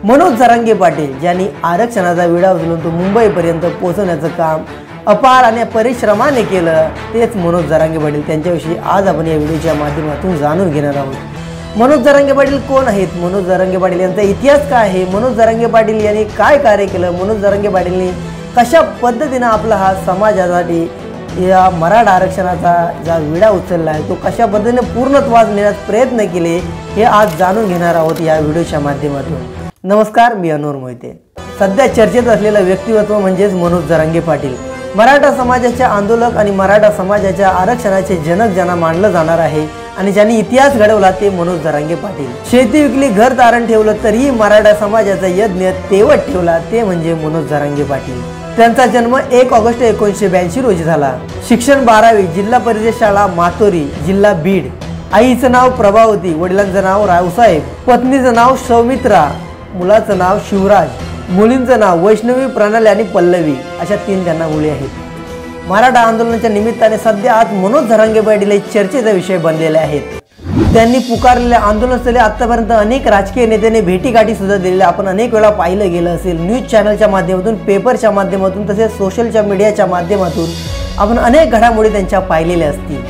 मनोज जरांगे पाटील ज्यांनी आरक्षणाचा विडा उचलून तो मुंबईपर्यंत पोहोचवण्याचं काम अपार आणि परिश्रमाने केलं, तेच मनोज जरांगे पाटील त्यांच्याविषयी आज आपण या व्हिडिओच्या माध्यमातून जाणून घेणार आहोत। मनोज जरांगे पाटील कोण आहेत, मनोज जरांगे पाटील यांचा इतिहास काय आहे, मनोज जरांगे पाटील यांनी काय कार्य केलं, मनोज जरांगे पाटीलनी कशा पद्धतीने आपला हा समाजासाठी या मराठा आरक्षणाचा जो विडा उचलला आहे तो कशा पद्धतीने पूर्णत्वास नेण्यास प्रयत्न केले, हे आज जाणून घेणार आहोत या व्हिडिओच्या माध्यमातून। नमस्कार, मी अनूर मोहिते। सध्या चर्चेत असलेलं व्यक्तिमत्व म्हणजेच मनोज जरांगे पाटील मराठा समाजाचे आंदोलक आणि मराठा समाजाच्या आरक्षणाचे जनक ज्यांना मानलं जाणार आहे आणि ज्यांनी इतिहास घडवला ते मनोज जरांगे पाटील। शेती विकली, घर तारण ठेवलं तरी मराठा समाजाचा यज्ञ तेवत ठेवला, ते म्हणजे मनोज जरांगे पाटील। त्यांचा जन्म 1 ऑगस्ट 1982 रोजी झाला। शिक्षण 12वी, जिल्हा परिषद शाळा मातोरी, जिल्हा बीड। आईचं नाव प्रभावती, वडिलांचं नाव रावसाहेब, पत्नीचं नाव सौमित्रा, मुलाचं नाव शिवराज, मुलींचं नाव वैष्णवी, प्रणाली आणि पल्लवी, अशा 3 त्यांना मुली आहेत। मराठा आंदोलनाच्या निमित्ताने सध्या आज मनोज जरांगे पाटील हे चर्चेचा विषय बनलेले आहेत। त्यांनी पुकारलेल्या आंदोलनस्थळी आतापर्यंत अनेक राजकीय नेत्यांनी भेटीगाठी सुद्धा दिलेल्या आपण अनेक वेळा पाहिलं गेलं असेल। न्यूज चॅनलच्या माध्यमातून, पेपरच्या माध्यमातून, तसेच सोशलच्या मीडियाच्या माध्यमातून आपण अनेक घडामोडी त्यांच्या पाहिलेल्या असतील।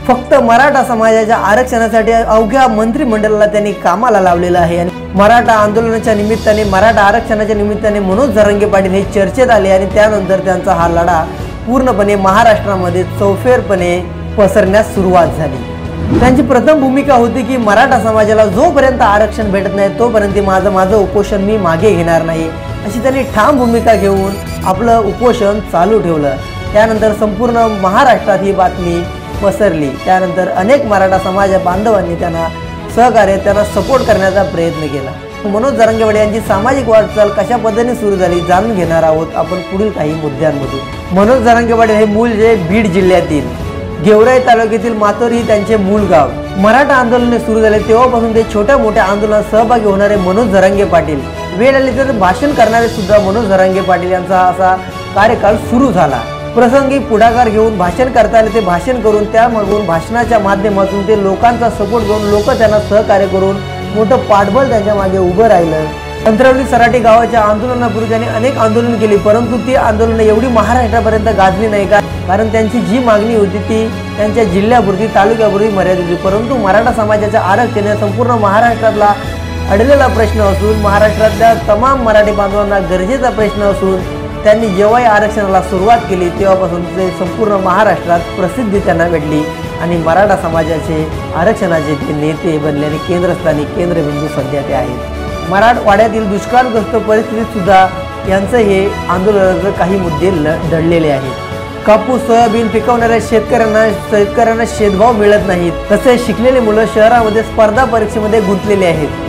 फक्त मराठा समाजाच्या आरक्षणासाठी अवघ्या मंत्रिमंडळाला त्यांनी कामाला लावलेलं आहे आणि मराठा आंदोलनाच्या निमित्ताने, मराठा आरक्षणाच्या निमित्ताने मनोज जरांगे पाटील हे चर्चेत आले आणि त्यानंतर त्यांचा हा लढा पूर्णपणे महाराष्ट्रामध्ये चौफेरपणे पसरण्यास सुरुवात झाली। त्यांची प्रथम भूमिका होती की मराठा समाजाला जोपर्यंत आरक्षण भेटत नाही तोपर्यंत माझं उपोषण मी मागे घेणार नाही, अशी त्यांनी ठाम भूमिका घेऊन आपलं उपोषण चालू ठेवलं। त्यानंतर संपूर्ण महाराष्ट्रात ही बातमी पसरली। त्यानंतर अनेक मराठा समाज बांधवांनी त्यांना सहकार्य, त्यांना सपोर्ट करण्याचा प्रयत्न केला। मनोज जरांगे पाटील यांची सामाजिक वाटचाल कशा पद्धतीने सुरू झाली जाणून घेणार आहोत आपण पुढील काही मुद्द्यांमधून। मनोज जरांगे पाटील हे मूळ जे बीड जिल्ह्यातील गेवराई तालुक्यातील मातोरी ही त्यांचे मूळ गाव। मराठा आंदोलन सुरू झाले तेव्हापासून ते छोट्या मोठ्या आंदोलनात सहभागी होणारे मनोज जरांगे पाटील, वेळ आली तर भाषण करणारे सुद्धा मनोज जरांगे पाटील यांचा असा कार्यकाळ सुरू झाला। प्रसंगी पुढाकार घेऊन भाषण करता आले ते भाषण करून, त्यामागून भाषणाच्या माध्यमातून ते लोकांचा सपोर्ट घेऊन, लोक त्यांना सहकार्य करून मोठं पाठबळ त्यांच्या मागे उभं राहिलं। अंतरवली सराटी गावाच्या आंदोलनापूर्वी त्यांनी अनेक आंदोलन केली, परंतु ती आंदोलन एवढी महाराष्ट्रापर्यंत गाजली नाही कारण त्यांची जी मागणी होती ती त्यांच्या जिल्ह्यापुरती, तालुक्यापुरती मर्यादित होती। परंतु मराठा समाजाच्या आरक्षण संपूर्ण महाराष्ट्रातला अडलेला प्रश्न असून, महाराष्ट्रातल्या तमाम मराठी बांधवांना गरजेचा प्रश्न असून त्यांनी जेव्हा या आरक्षणाला सुरुवात केली तेव्हापासून ते संपूर्ण महाराष्ट्रात प्रसिद्धी त्यांना भेटली आणि मराठा समाजाचे आरक्षणाचे ते नेते बनले आणि केंद्रस्थानी, केंद्रबिंदू सध्या ते आहेत। मराठवाड्यातील दुष्काळग्रस्त परिस्थितीत सुद्धा यांचं हे आंदोलनाचे काही मुद्दे दडलेले आहेत। कापूस, सोयाबीन पिकवणाऱ्या शेतकऱ्यांना शेतभाव मिळत नाहीत, तसेच शिकलेले मुलं शहरामध्ये स्पर्धा परीक्षेमध्ये गुंतलेले आहेत।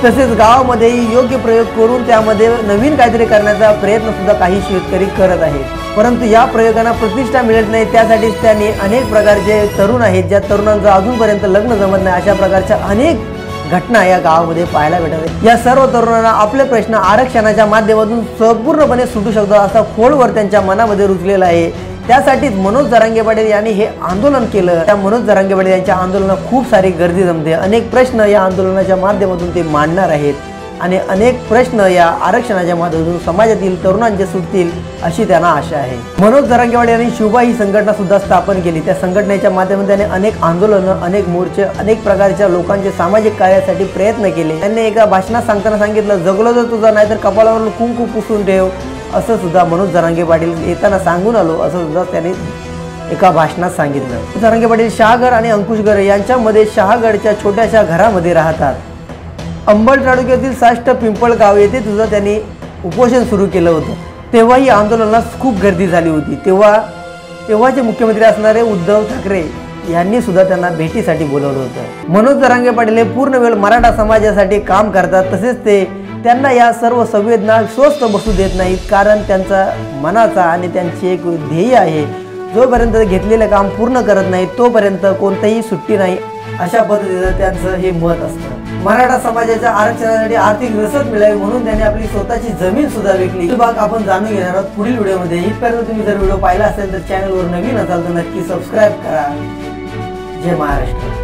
तसेच गावामध्येही योग्य प्रयोग करून त्यामध्ये नवीन काहीतरी करण्याचा प्रयत्न सुद्धा काही शेतकरी करत आहेत, परंतु या प्रयोगांना प्रतिष्ठा मिळत नाही। त्यासाठीच त्यांनी अनेक प्रकारचे तरुण आहेत, ज्या तरुणांचं अजूनपर्यंत लग्न जमत नाही, अशा प्रकारच्या अनेक घटना या गावामध्ये पाहायला भेटतात। या सर्व तरुणांना आपले प्रश्न आरक्षणाच्या माध्यमातून संपूर्णपणे सुटू शकतात असा खोलवर त्यांच्या मनामध्ये रुजलेला आहे। त्यासाठीच मनोज जरांगे पाटील यांनी हे आंदोलन केलं। त्या मनोज जरांगे पाटील यांच्या आंदोलनात खूप सारी गर्दी जमते, अनेक प्रश्न या आंदोलनाच्या माध्यमातून ते मांडणार आहेत आणि अनेक प्रश्न या आरक्षणाच्या माध्यमातून समाजातील तरुणांचे सुटतील अशी त्यांना आशा आहे। मनोज जरांगे पाटील यांनी शुभा ही संघटना सुद्धा स्थापन केली। त्या संघटनेच्या माध्यमातून त्यांनी अनेक आंदोलनं, अनेक मोर्चे, अनेक प्रकारच्या लोकांचे सामाजिक कार्यासाठी प्रयत्न केले। त्यांनी एका भाषणात सांगताना सांगितलं, जगलो तर तुझा नाही तर कपाळावर कुंकू पुसून ठेव, असं सुद्धा मनोज जरांगे पाटील येताना सांगून आलो, असं सुद्धा त्यांनी एका भाषणात सांगितलं। जरांगे पाटील शहागड आणि अंकुशगड यांच्यामध्ये शहागडच्या छोट्याशा घरामध्ये राहतात। अंबड तालुक्यातील साष्ट पिंपळगाव येथे सुद्धा त्यांनी उपोषण सुरू केलं होतं। तेव्हा ही आंदोलनात खूप गर्दी झाली होती। तेव्हाचे मुख्यमंत्री असणारे उद्धव ठाकरे यांनी सुद्धा त्यांना भेटीसाठी बोलवलं होतं। मनोज जरांगे पाटील हे पूर्ण वेळ मराठा समाजासाठी काम करतात, तसेच त्यांना या सर्व संवेदना स्वस्थ बसू देत नाहीत कारण त्यांचा मनाचा आणि त्यांची एक ध्येय आहे, जोपर्यंत घेतलेलं काम पूर्ण करत नाही तोपर्यंत कोणतीही सुट्टी नाही, अशा पद्धतीचं त्यांचं हे मत असतं। मराठा समाजाच्या आरक्षणासाठी आर्थिक रसद मिळावी म्हणून त्यांनी आपली स्वतःची जमीन सुद्धा विकली। ही भाग आपण जाणून घेणार आहोत पुढील व्हिडिओमध्ये। इथपर्यंत तुम्ही जर व्हिडिओ पाहिला असेल तर चॅनलवर नवीन असाल तर नक्की सबस्क्राईब करा। जय महाराष्ट्र।